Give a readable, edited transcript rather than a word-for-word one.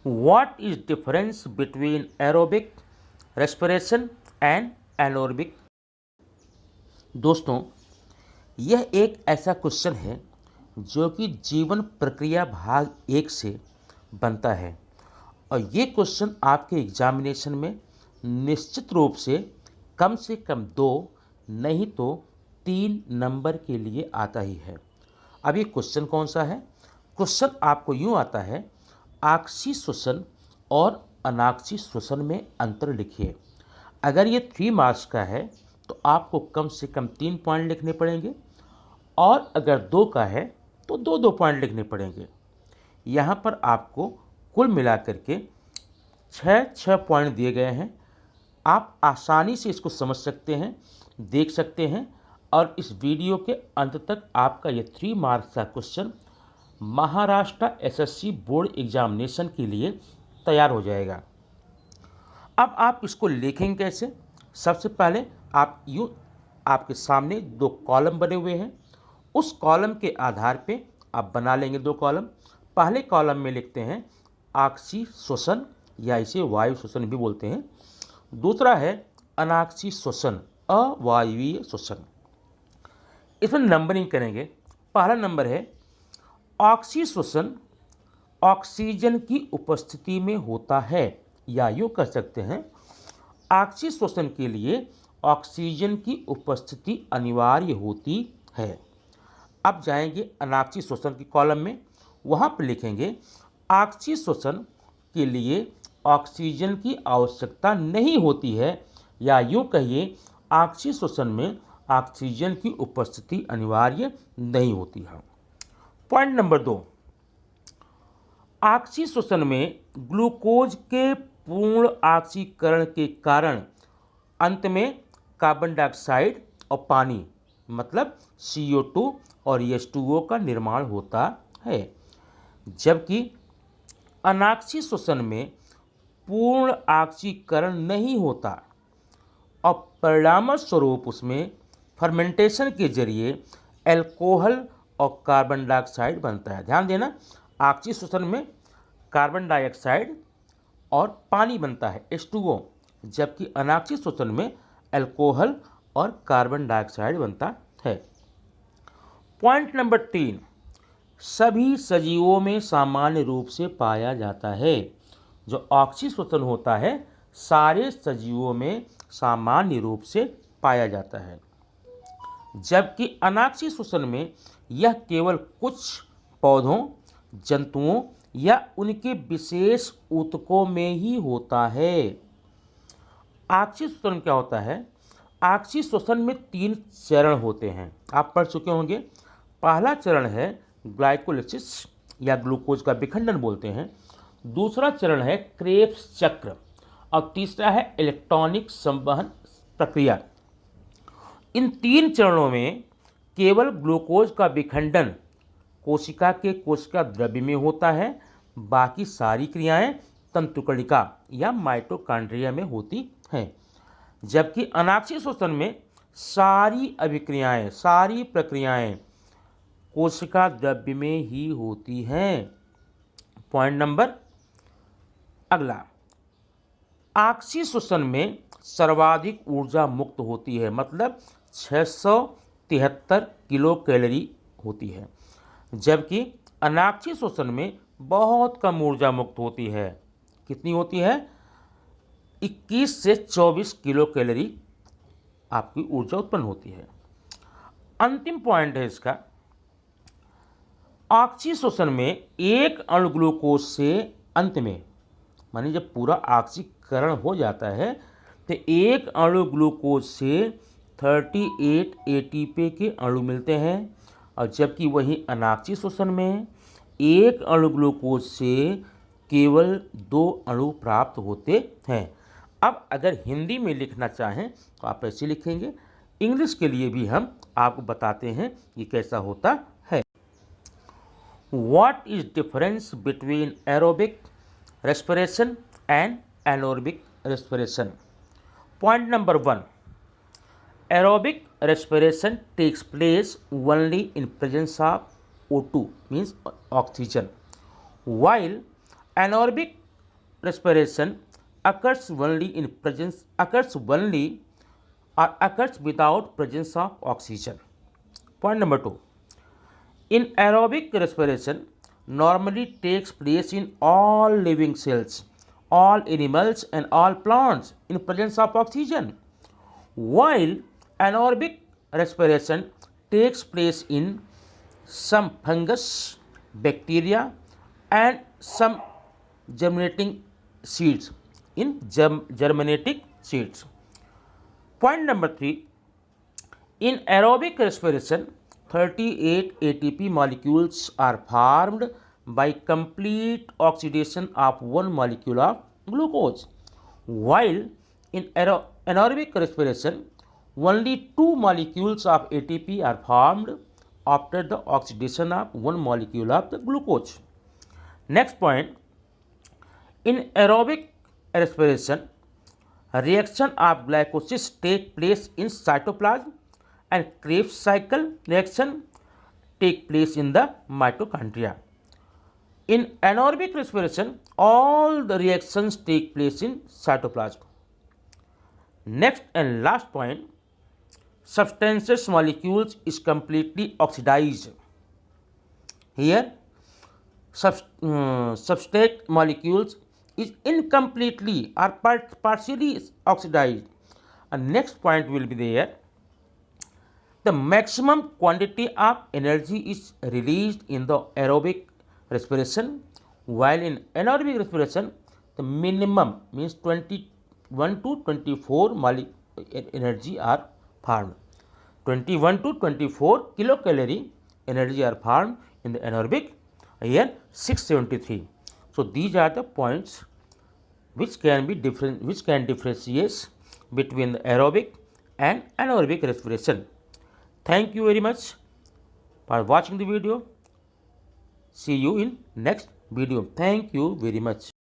What is difference between aerobic respiration and anaerobic? दोस्तों, यह एक ऐसा क्वेश्चन है जो कि जीवन प्रक्रिया भाग 1 से बनता है और ये क्वेश्चन आपके एग्जामिनेशन में निश्चित रूप से कम 2 नहीं तो 3 नंबर के लिए आता ही है। अब ये क्वेश्चन कौन सा है? क्वेश्चन आपको यूँ आता है, आक्सीय श्वसन और अनाक्सीय श्वसन में अंतर लिखिए। अगर ये 3 मार्क्स का है तो आपको कम से कम 3 पॉइंट लिखने पड़ेंगे और अगर 2 का है तो 2-2 पॉइंट लिखने पड़ेंगे। यहाँ पर आपको कुल मिलाकर के 6 पॉइंट दिए गए हैं। आप आसानी से इसको समझ सकते हैं, देख सकते हैं और इस वीडियो के अंत तक आपका ये 3 मार्क्स का question Maharashtra SSC board examination के लिए तैयार हो जाएगा। अब आप इसको लिखेंगे कैसे? सबसे पहले आप यूँ, आपके सामने 2 कॉलम बने हुए हैं, उस कॉलम के आधार पे आप बना लेंगे 2 कॉलम। पहले कॉलम में लिखते हैं आक्सीय श्वसन या इसे वायु श्वसन भी बोलते हैं। दूसरा है अनाक्सीय श्वसन, अवायवीय श्वसन। इसमें नंबरिंग करेंगे। पहला नंबर है आक्सीय श्वसन ऑक्सीजन की उपस्थिति में होता है, या यूँ कह सकते हैं आक्सीय श्वसन के लिए ऑक्सीजन की उपस्थिति अनिवार्य होती है। अब जाएंगे अनाक्सीय श्वसन की कॉलम में, वहाँ पर लिखेंगे आक्सीय श्वसन के लिए ऑक्सीजन की आवश्यकता नहीं होती है, या यूँ कहिए आक्सीय श्वसन में ऑक्सीजन की उपस्थिति अनिवार्य नहीं होती है। पॉइंट नंबर 2, आक्सीय श्वसन में ग्लूकोज के पूर्ण ऑक्सीकरण के कारण अंत में कार्बन डाइऑक्साइड और पानी मतलब CO2 और H2O का निर्माण होता है, जबकि अनाक्सीय श्वसन में पूर्ण ऑक्सीकरण नहीं होता और परिणामस्वरूप उसमें फर्मेंटेशन के जरिए एल्कोहल और कार्बन डाइऑक्साइड बनता है। ध्यान देना, आक्सीय श्वसन में कार्बन डाइऑक्साइड और पानी बनता है H2O, जबकि अनाक्सीय श्वसन में एल्कोहल और कार्बन डाइऑक्साइड बनता है। पॉइंट नंबर 3, सभी सजीवों में सामान्य रूप से पाया जाता है। जो आक्सीय श्वसन होता है सारे सजीवों में सामान्य रूप से पाया जाता है, जबकि अनाक्सीय श्वसन में यह केवल कुछ पौधों, जंतुओं या उनके विशेष ऊतकों में ही होता है। आक्सीय श्वसन क्या होता है? आक्सीय श्वसन में 3 चरण होते हैं, आप पढ़ चुके होंगे। पहला चरण है ग्लाइकोलिसिस या ग्लूकोज का विखंडन बोलते हैं। दूसरा चरण है क्रेब्स चक्र और तीसरा है इलेक्ट्रॉनिक संवहन प्रक्रिया। इन 3 चरणों में केवल ग्लूकोज का विखंडन कोशिका के कोशिका द्रव्य में होता है, बाकी सारी क्रियाएं तंतुकणिका या माइटोकॉन्ड्रिया में होती हैं, जबकि अनाक्सीय श्वसन में सारी अभिक्रियाएं, सारी प्रक्रियाएं कोशिका द्रव्य में ही होती हैं। पॉइंट नंबर अगला, आक्सीय श्वसन में सर्वाधिक ऊर्जा मुक्त होती है, मतलब 673 किलो कैलोरी होती है, जबकि अनाक्सीय श्वसन में बहुत कम ऊर्जा मुक्त होती है। कितनी होती है? 21 से 24 किलो कैलोरी आपकी ऊर्जा उत्पन्न होती है। अंतिम पॉइंट है इसका, आक्सीय श्वसन में एक अणु ग्लूकोज से अंत में, मानी जब पूरा ऑक्सीकरण हो जाता है तो एक अणु ग्लूकोज से 38 ATP के अणु मिलते हैं, और जबकि वहीं अनाक्सीय श्वसन में एक अणु ग्लूकोज से केवल 2 अणु प्राप्त होते हैं। अब अगर हिंदी में लिखना चाहें तो आप ऐसे लिखेंगे। इंग्लिश के लिए भी हम आपको बताते हैं ये कैसा होता है। What is difference between aerobic respiration and anaerobic respiration? Point number 1, aerobic respiration takes place only in presence of O2 means oxygen, while anaerobic respiration occurs only in presence occurs only or occurs without presence of oxygen. Point number 2. In aerobic respiration normally takes place in all living cells, all animals and all plants in presence of oxygen, while anaerobic respiration takes place in some fungus, bacteria and some germinating seeds in germinating seeds. Point number 3. In aerobic respiration, 38 ATP molecules are formed by complete oxidation of one molecule of glucose, while in anaerobic respiration, only two molecules of ATP are formed after the oxidation of one molecule of the glucose. Next point, in aerobic respiration, reaction of glycolysis take place in cytoplasm and Krebs cycle reaction take place in the mitochondria. In anaerobic respiration, all the reactions take place in cytoplasm. Next and last point, substances molecules is completely oxidized. Here, substrate molecules is incompletely or partially oxidized. And next point will be there. The maximum quantity of energy is released in the aerobic respiration, while in anaerobic respiration, the minimum means 21 to 24 energy are formed. 21 to 24 kilocalorie energy are formed in the anaerobic, here 673. So these are the points which can differentiate between the aerobic and anaerobic respiration. Thank you very much for watching the video. See you in next video. Thank you very much.